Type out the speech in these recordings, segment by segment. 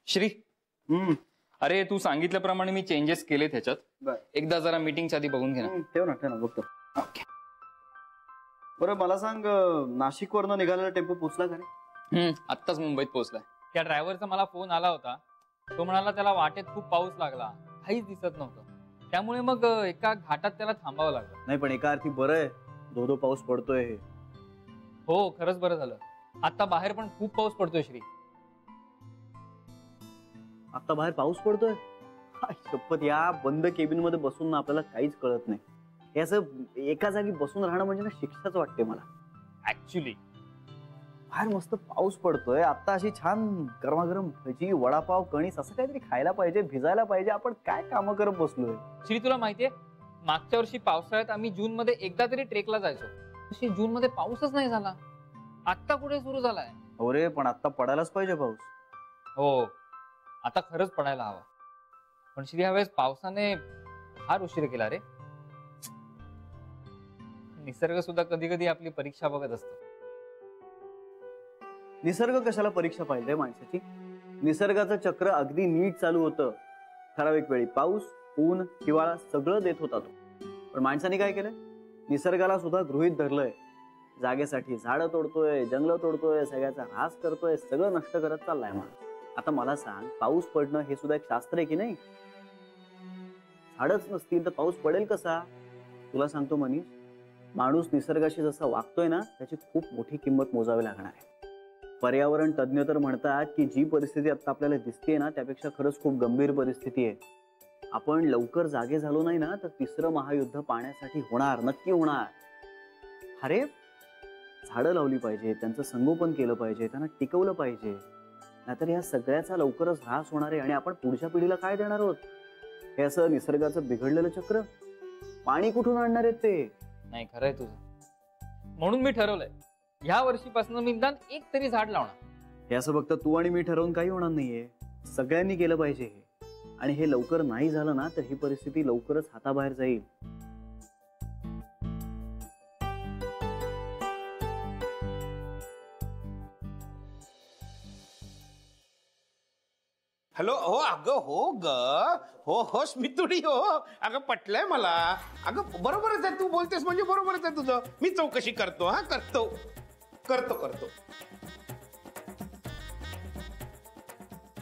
श्री अरे तू सांगितल्याप्रमाणे मी चेंजेस केले त्याच्यात. एकदा जरा मीटिंगच्या आधी बघून घे ना. ठेव ना बघतो. ओके. बरं मला सांग, नाशिकवरनं निघालेला टेम्पो पोचला का रे? आत्ताच मुंबईत पोहोचलाय. त्या ड्रायव्हरचा मला फोन आला होता. तो म्हणाला त्याला वाटेत खूप पाऊस लागला, काहीच दिसत नव्हतं. त्यामुळे मग एका घाटात त्याला थांबावं लागलं. नाही पण एका अर्थी बरं आहे, धो शपथ पडतोय हे. हो खरंच बरं झालं. आता बाहेर पण खूप पाऊस पडतोय श्री. आता बाहेर पाऊस पडतोय? शपथ, या बंद केबिन मध्ये बसून ना आपल्याला काहीच कळत नाही. हे असं एका जागी बसून राहणं म्हणजे ना शिक्षाच वाटते मला. ऍक्च्युली बाहेर मस्त पाऊस पडतोय, आता अशी छान गरमागरम भजी, वडापाव, कणीस असं काहीतरी खायला पाहिजे, भिजायला पाहिजे. आपण काय कामं करत बसलोय. श्री तुला माहितीये, मागच्या वर्षी पावसाळ्यात आम्ही जून मध्ये एकदा तरी ट्रेकला जायचो. तशी जून मध्ये पाऊसच नाही झाला. आता कुठे सुरू झालाय? हो रे, पण आता पडायलाच पाहिजे पाऊस. हो आता खरंच पडायला हवा. पण श्री ह्यावेळेस पावसाने फार उशीर केला रे. निसर्ग सुद्धा कधी कधी आपली परीक्षा बघत असतो. निसर्ग कशाला परीक्षा पाहिजे माणसाची? निसर्गाचं चक्र अगदी नीट चालू होतं. ठराविक वेळी पाऊस, ऊन, हिवाळा सगळं देत होता तो. पण माणसाने काय केलंय? निसर्गाला सुद्धा गृहीत धरलंय. जागेसाठी झाडं तोडतोय, जंगलं तोडतोय, सगळ्याचा ऱ्हास करतोय, सगळं नष्ट करत चाललाय माणूस. आता मला सांग, पाऊस पडणं हे सुद्धा एक शास्त्र आहे की नाही? झाडच नसतील तर पाऊस पडेल कसा? तुला सांगतो मनीष, माणूस निसर्गाशी जसा वागतोय ना, त्याची खूप मोठी किंमत मोजावी लागणार आहे. पर्यावरण तज्ञ तर म्हणतात की जी परिस्थिती आता आपल्याला दिसते ना, त्यापेक्षा खरंच खूप गंभीर परिस्थिती आहे. आपण लवकर जागे झालो नाही ना, तर तिसरं महायुद्ध पाण्यासाठी होणार, नक्की होणार. अरे झाडं लावली पाहिजे, त्यांचं संगोपन केलं पाहिजे, त्यांना टिकवलं पाहिजे. नाहीतर या सगळ्याचा लवकरच ऱ्हास होणार आहे आणि आपण पुढच्या पिढीला काय देणार आहोत? हे असं निसर्गाचं बिघडलेलं चक्र. पाणी कुठून आणणार आहेत ते? नाही खरंय तुझं. म्हणून मी ठरवलंय, ह्या वर्षीपासून मी निदान एक तरी झाड लावणार. हे असं फक्त तू आणि मी ठरवून काही होणार नाहीये, सगळ्यांनी केलं पाहिजे हे. आणि हे लवकर नाही झालं ना, तर ही परिस्थिती लवकरच हाताबाहेर जाईल. हॅलो. हो अगं, हो ग, हो स्मितुडी, हो अगं पटलंय मला. अगं बरोबरच आहे, तू बोलतेस म्हणजे बरोबरच आहे तुझं. मी चौकशी करतो. हा करतो.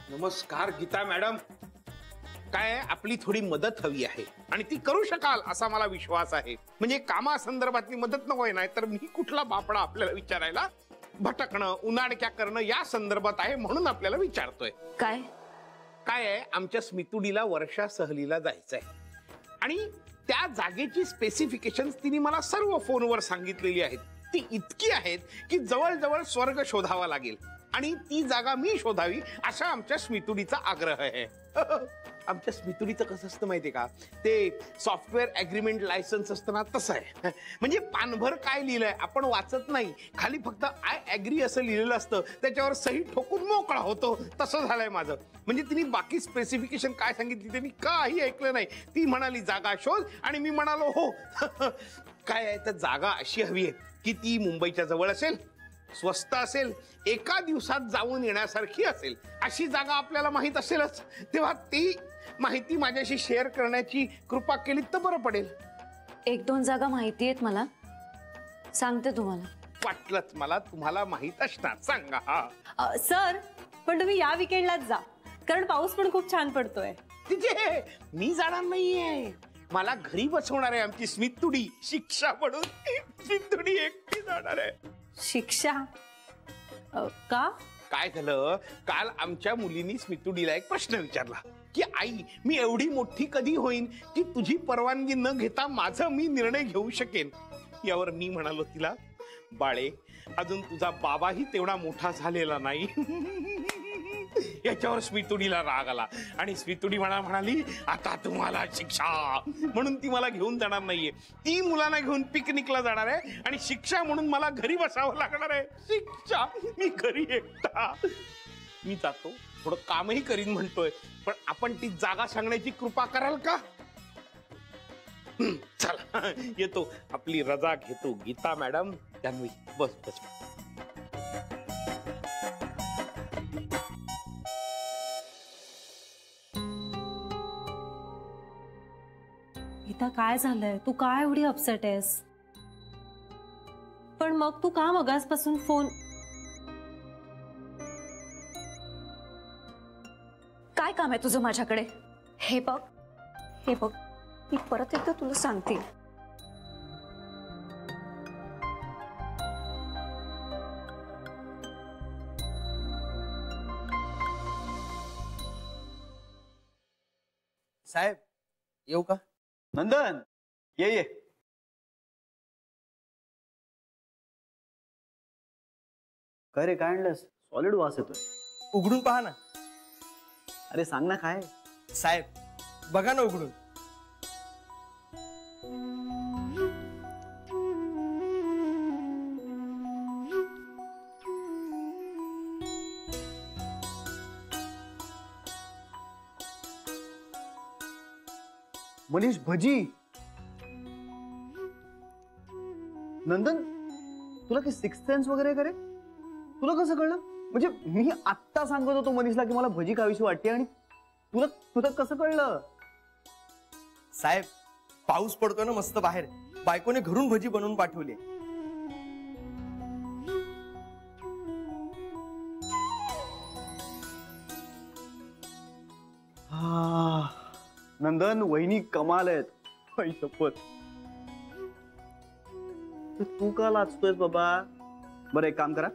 नमस्कार गीता मॅडम. काय आपली थोडी मदत हवी आहे आणि ती करू शकाल असा मला विश्वास आहे. म्हणजे कामासंदर्भातली मदत नकोय, नाही तर मी कुठला बापडा आपल्याला विचारायला. भटकणं, उन्हाडक्या करणं या संदर्भात आहे, म्हणून आपल्याला विचारतोय. काय आहे, आमच्या स्मितुडीला वर्षा सहलीला जायचंय आणि त्या जागेची स्पेसिफिकेशन तिने मला सर्व फोनवर सांगितलेली आहेत. ती इतकी आहेत की जवळजवळ स्वर्ग शोधावा लागेल आणि ती जागा मी शोधावी असा आमच्या स्मितुडीचा आग्रह आहे. आमच्या स्मितुडीचं कसं असतं माहितीये का, ते सॉफ्टवेअर अग्रीमेंट लायसन्स असतं ना, तसं आहे. म्हणजे पानभर काय लिहिलंय आपण वाचत नाही, खाली फक्त आय ॲग्री असं लिहिलेलं असतं, त्याच्यावर सही ठोकून मोकळा होतो. तसं झालंय माझं. म्हणजे तिने बाकी स्पेसिफिकेशन काय सांगितली ते मी काही ऐकलं नाही. ती म्हणाली जागा शोध आणि मी म्हणालो हो. काय आहे, तर जागा अशी हवी आहे की ती मुंबईच्या जवळ असेल, स्वस्त असेल, एका दिवसात जाऊन येण्यासारखी असेल. अशी जागा आपल्याला माहित असेलच, तेव्हा ती माहिती माझ्याशी शेअर करण्याची कृपा केली तर बरं पडेल. 1-2 जागा माहिती आहेत मला, सांगते तुम्हाला. वाटलंच मला तुम्हाला माहित असणार, सांगा. सर पण तुम्ही या विकेंडलाच जा, कारण पाऊस पण खूप छान पडतोय. तिथे मी जाणार नाहीये, मला घरी बसवणार आहे आमची स्मितुडी. शिक्षा म्हणून स्मितुडी एकटी जाणार आहे. शिक्षा? का? काय झालं, काल आमच्या मुलीनी स्मितुडीला एक प्रश्न विचारला की आई, मी एवढी मोठी कधी होईन की तुझी परवानगी न घेता माझा मी निर्णय घेऊ शकेन. यावर मी म्हणालो तिला, बाळे अजून तुझा बाबाही तेवढा मोठा झालेला नाही. याच्यावर स्मितुडीला राग आला आणि स्मितुडी म्हणाली, आता तुम्हाला शिक्षा. म्हणून ती मला घेऊन जाणार नाहीये. ती मुलांना घेऊन पिकनिकला जाणार आहे आणि शिक्षा म्हणून मला घरी बसावं लागणार आहे. शिक्षा, मी घरी एकटा. मी जातो, थोडं कामही करीन म्हणतोय, पण आपण ती जागा सांगण्याची कृपा कराल का? चला येतो, आपली रजा घेतो. गीता मॅडम, जान्हवी बस. गीता काय झालंय? तू काय एवढी अपसेट आहेस? पण मग तू का मगासपासून फोन? काय काम आहे तुझं माझ्याकडे? हे बघ, हे बघ, मी परत एकदा तुला सांगते. साहेब येऊ का? नंदन ये. काय रे, काय आणलंस? सॉलिड वास येतोय. उघडून पहा ना. अरे सांग ना काय. साहेब बघा ना उघडून. मनीष, भजी. नंदन, तुला काही सिक्स सेन्स वगैरे करे? तुला कसं कळलं? म्हणजे मी आत्ता सांगत होतो मनीषला की मला भजी खावीशी वाटते आणि तुला तुला कसं कळलं? साहेब पाऊस पडतोय ना मस्त बाहेर, बायकोने घरून भजी बनवून पाठवली. नंदन, वहिनी कमाल आहेत. आई शपथ. तू का लाजतोयस बाबा? बरं एक काम करा,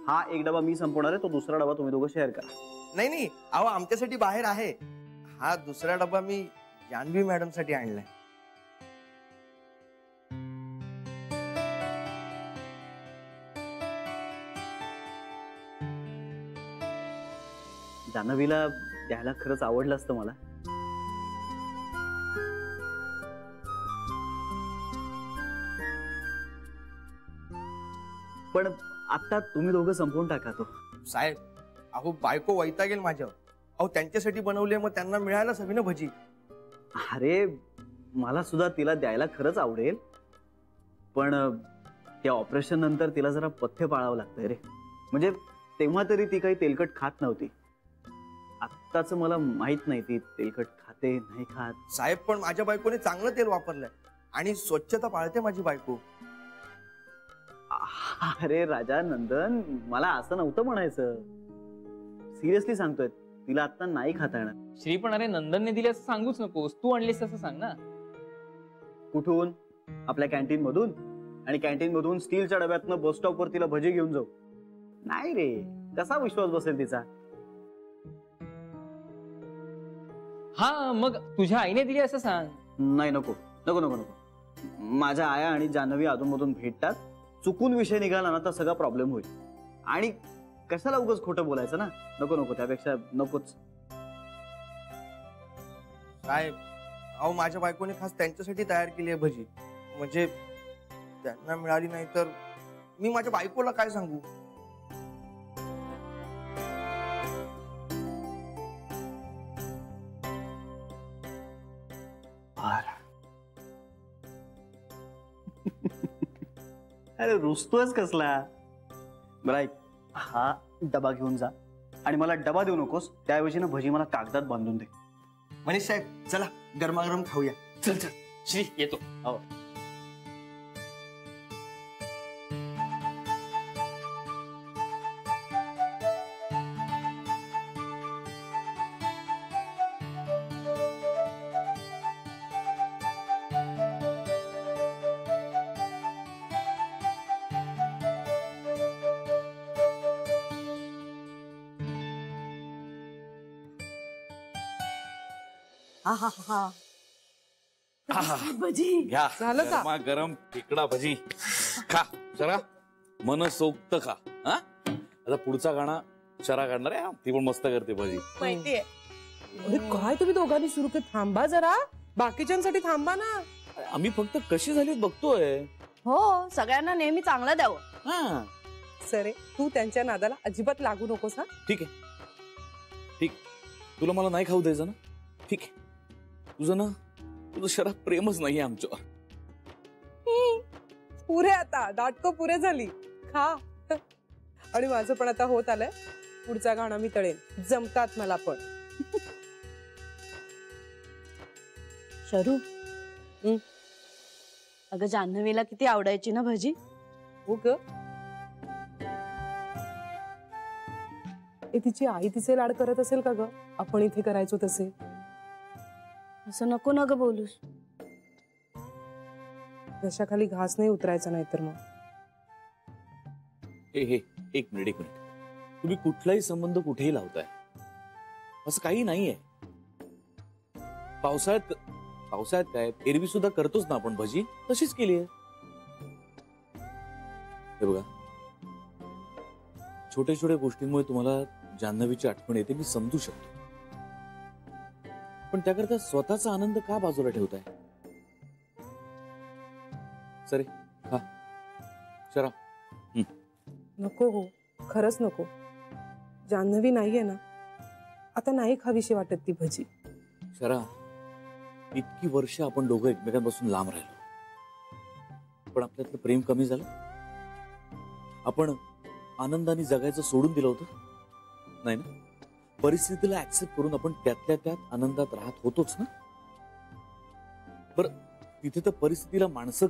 हा एक डबा मी संपवणार आहे, तो दुसरा डबा तुम्ही दोघं शेअर करा. नाही नाही, अहो आमच्यासाठी बाहेर आहे. हा दुसरा डबा मी जान्हवी मॅडम साठी आणलाय. जान्हवीला द्यायला खरंच आवडलं असतं मला. पण आता तुम्ही दोघं संपवून टाका तो. साहेब अहो बायको वैतागेल माझ्यावर. अहो त्यांच्यासाठी बनवले, मग त्यांना मिळायलाच हवी ना भजी. अरे मला सुद्धा तिला द्यायला खरंच आवडेल, पण त्या ऑपरेशन नंतर तिला जरा पथ्य पाळावं लागतंय रे. म्हणजे तेव्हा तरी ती काही तेलकट खात नव्हती. आत्ताच मला माहित नाही ती तेलकट खाते नाही खात. साहेब पण माझ्या बायकोने चांगलं तेल वापरलंय आणि स्वच्छता पाळते माझी बायको. अरे राजा नंदन, मला असं नव्हतं म्हणायचं. सिरियसली सांगतोय, तिला आता नाही खाता येणार. श्री पण अरे नंदनने दिली असं सांगूच नकोस, तू आणलीस असं सांग ना. कुठून? आपल्या कॅन्टीन मधून? आणि कॅन्टीन मधून स्टीलच्या डब्यातनं बस स्टॉप वर तिला भजी घेऊन जाऊ? नाही रे, कसा विश्वास बसेल तिचा? हा मग तुझ्या आईने दिली असं सांग. नाही, नको नको नको नको. माझ्या आया आणि जान्हवी अधूनमधून भेटतात. चुकून विषय निघाला ना तर सगळा प्रॉब्लेम होईल. आणि कशाला उगाच खोटं बोलायचं ना. नको नको, त्यापेक्षा नकोच. साहेब अहो माझ्या बायकोने खास त्यांच्यासाठी तयार केली आहे भजी. म्हणजे त्यांना मिळाली नाही तर मी माझ्या बायकोला काय सांगू? अरे रुसतोयस कसला? बरं ऐक, हा डबा घेऊन जा आणि मला डबा देऊ नकोस. त्याऐवजी ना भजी मला कागदात बांधून दे. मनीष साहेब चला गरमागरम खाऊया. चल चल श्री येतो. हो. भजी घ्या झालं का? गरमा गरम खेकडा भजी खा जरा मनसोक्त खा. हा आता पुढचा गाणा शरा काढणार आहे. ती पण मस्त करते भजी. माहितीये. अरे काय तुम्ही दोघांनी सुरू केलं? थांबा जरा, बाकीच्यांसाठी थांबा ना. आम्ही फक्त कशी झाली बघतोय. हो, सगळ्यांना नेहमी चांगलं द्यावं. हा सरे तू त्यांच्या नादाला अजिबात लागू नकोस. हा ठीक आहे, ठीक. तुला मला नाही खाऊ द्यायचं ना? ठीक आहे. तुझं शरा प्रेमच नाहीये आमच्यावर. पुरे आता नाटकं पुरे झाली. खा. आणि माझं पण आता होत आलंय. पुढचा गाणा मी तळेन. जमतात मला पण. शरू अगं जान्हवीला किती आवडायची ना भजी. हो ग. तिची आई तिचे लाड करत असेल का ग, आपण इथे करायचो तसे? असं नको ना ग बोलूस. घशाखाली घास नाही उतरायचा नाही तर मग. हे एक मिनिट. तुम्ही कुठलाही संबंध कुठेही लावताय, असं काही नाहीये. पावसाळ्यात काय एरवी सुद्धा करतोच ना आपण भजी, तशीच केली आहे. हे बघा, छोट्या छोट्या गोष्टींमुळे तुम्हाला जान्हवीची आठवण येते, मी समजू शकतो. पण त्याकरता स्वतःचा आनंद का बाजूला ठेवताय? सरे खा शरा. नको हो, खरंच नको. जान्हवी नाहीये ना, आता नाही खावीशी वाटत ती भजी. शरा, इतकी वर्ष आपण दोघं एकमेकांपासून लांब राहिलो, पण आपल्यातलं प्रेम कमी झालं? आपण आनंदाने जगायचं सोडून दिलं होतं? नाही ना. परिस्थितीला ऍक्सेप्ट करून आपण त्यातल्या त्यात आनंदात राहत होतोच ना. बरं, तिथे तर परिस्थितीला माणसं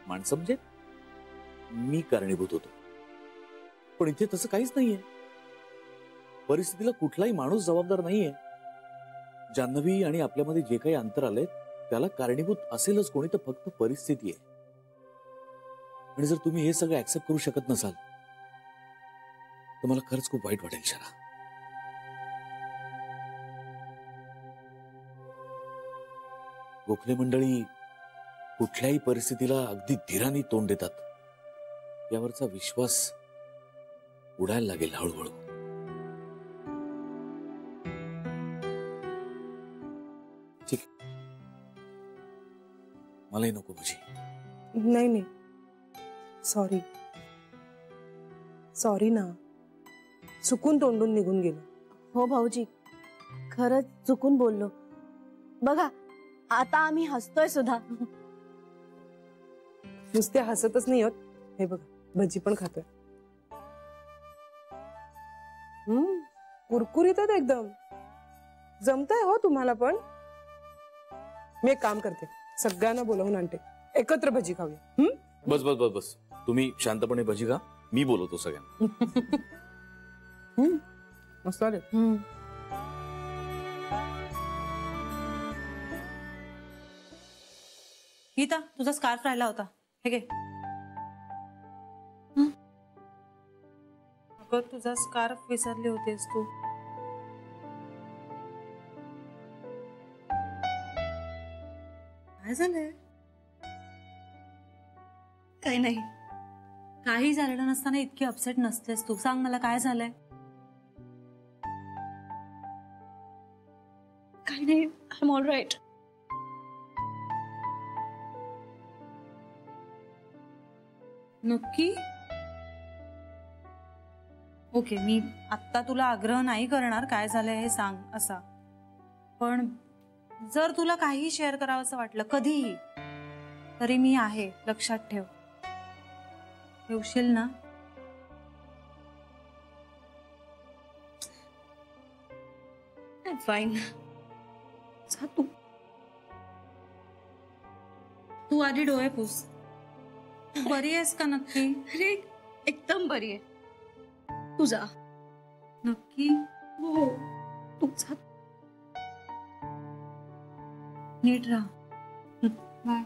म्हणजे मी कारणीभूत होतो, पण इथे तसं काहीच नाहीये. परिस्थितीला कुठलाही माणूस जबाबदार नाहीये. जान्हवी आणि आपल्यामध्ये जे काही अंतर आलंय त्याला कारणीभूत असेलच कोणी, तर फक्त परिस्थिती आहे. आणि जर तुम्ही हे सगळं ऍक्सेप्ट करू शकत नसाल तर मला खरंच खूप वाईट वाटेल शरा. गोखले मंडळी कुठल्याही परिस्थितीला अगदी धीराने तोंड देतात, यावरचा विश्वास उडायला लागेल हळूहळू. ठीक, मलाही नको भजी. नाही, सॉरी ना, चुकून तोंडून निघून गेलो. हो भाऊजी, खरंच चुकून बोललो. बघा आता आम्ही हसतोय सुद्धा. नुसते हसतच नाही होत, हे बघा भजी पण खातोय. कुरकुरीत आहेत एकदम. जमतंय हो तुम्हाला पण. मी एक काम करते, सगळ्यांना बोलावून आणते, एकत्र भजी खाऊया. बस बस बस बस, तुम्ही शांतपणे भजी खा, मी बोलवतो सगळ्यांना. मस्त आले. गीता, तुझा स्कार्फ राहिला होता, हे घे. अगं तुझा स्कार्फ विसरली होतीस तू. काय झालंय? काही नाही. काही झालेलं नसताना इतकी अपसेट नसतेस तू. सांग मला काय झालंय? काही नाही, आय एम ऑल राईट. नक्की? ओके, मी आत्ता तुला आग्रह नाही करणार काय झालंय हे सांग असा, पण जर तुला काही शेअर करावंसं वाटलं कधीही तरी मी आहे, लक्षात ठेव. ठेवशील ना? फाईन. जा तू. तू आधी डोळे पुस. तू बरी आहेस का नक्की? अरे एकदम बरी आहे. तू जा. नक्की? हो, तू जा. नीट राहा. बाय.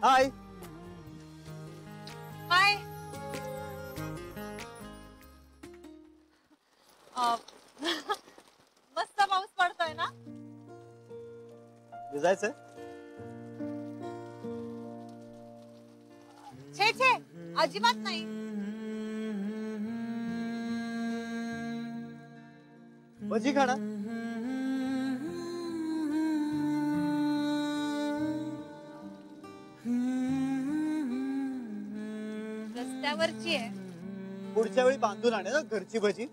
हाय. हाय. मस्त पाऊस पडतोय ना. भिजायचंय? छे छे, अजिबात नाही. भजी खाणार? रस्त्यावरची आहे. पुढच्या वेळी बांधून आणे ना घरची भजी.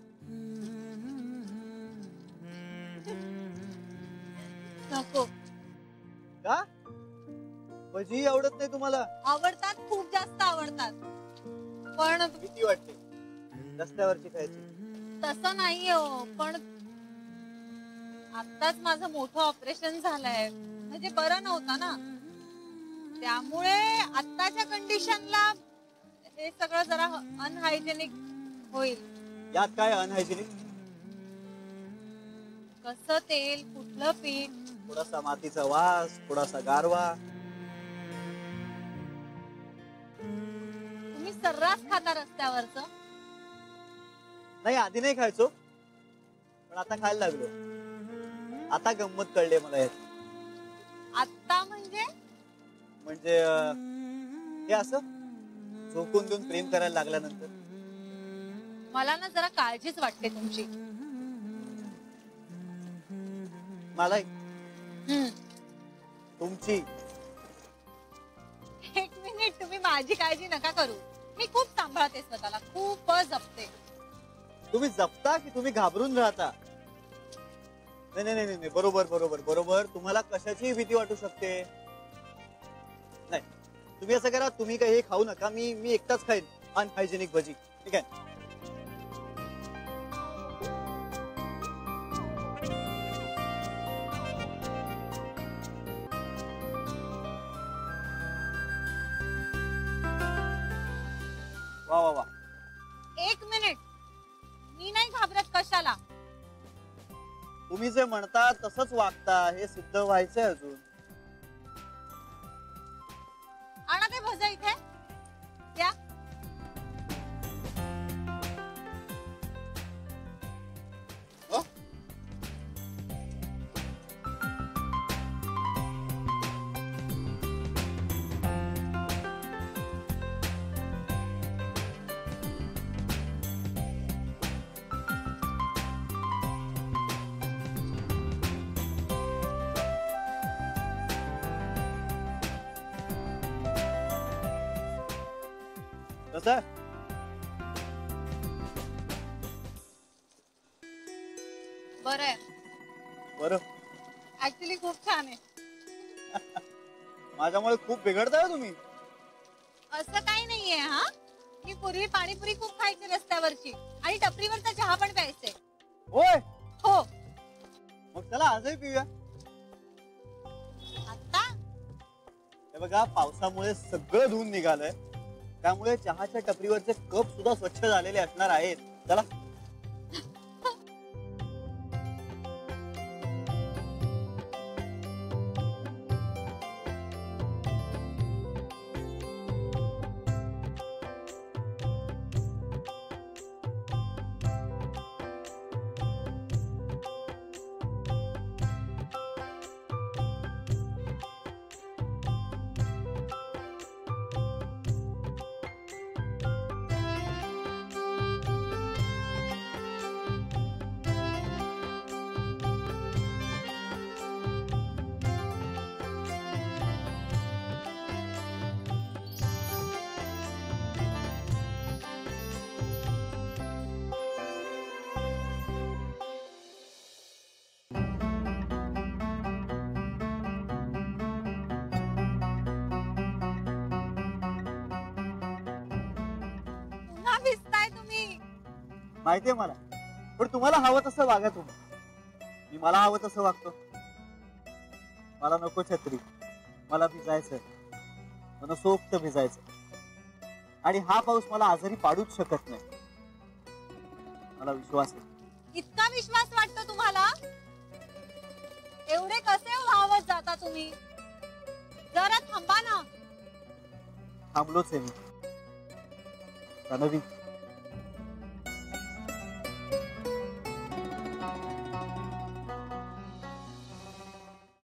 नको. का? भजी आवडत नाही तुम्हाला? आवडतात, खूप जास्त आवडतात, पण भीती वाटते रस्त्यावरची खायची. तसं नाही हो, पण आत्ताच माझं मोठं ऑपरेशन झालंय, म्हणजे बरं नव्हतं ना, त्यामुळे आत्ताच्या कंडिशनला हे सगळं जरा अनहायजेनिक होईल. यात काय अनहायजेनिक? कसं तेल, कुठलं पीठ, थोडासा मातीचा वास, थोडासा गारवा. तुम्ही सर्रास खाता रस्त्यावरचं? नाही, आधी नाही खायचो, पण आता खायला लागलो. आता गंमत कळली मला यात. आत्ता म्हणजे हे असं झोकून देऊन प्रेम करायला लागल्यानंतर. मला ना जरा काळजीच वाटते तुमची. मला तुमची. एक मिनिट, तुम्ही माझी काळजी नका करू. मी खूप सांभाळते स्वतःला, खूप जपते. तुम्ही जपता की तुम्ही घाबरून राहता? नाही नाही नाही, बरोबर बरोबर बरोबर. तुम्हाला कशाची भीती वाटू शकते? नाही, तुम्ही असं करा, तुम्ही काही खाऊ नका, मी एकटाच खाईन अनहायजेनिक भजी. ठीक आहे? वा वा वा. एक मिनिट, मी नाही घाबरत कशाला. तुम्ही जे म्हणता तसंच वागता हे सिद्ध व्हायचंय अजून. आणा ते भजा इथे द्या. कसं? बरं आहे. बरं. ऍक्च्युली खूप छान आहे. माझ्यामुळे खूप बिघडताय तुम्ही. असं काही नाहीये. हा, मी पूर्वी पाणीपुरी खूप खायची रस्त्यावरची, आणि टपरीवरचा चहा पण प्यायचे. होय? हो. मग चला आजही पिऊया. आता हे बघा, पावसामुळे सगळं धुवून निघालंय, त्यामुळे चहाच्या टपरीवरचे कप सुद्धा स्वच्छ झालेले असणार आहेत. चला. भिजताय तुम्ही. माहितीये मला, पण तुम्हाला हवं तसं वागा तुम्ही. मी मला हवं तसं वागतो. मला नको छत्री, मला भिजायचं, मनसोक्त भिजायचं. आणि हा पाऊस मला आजारी पाडूच शकत नाही. मला विश्वास आहे. इतका विश्वास वाटतो तुम्हाला? एवढे कसे वाहवत जाता तुम्ही? जरा थांबा ना. थांबलोच आहे मी. जान्हवी,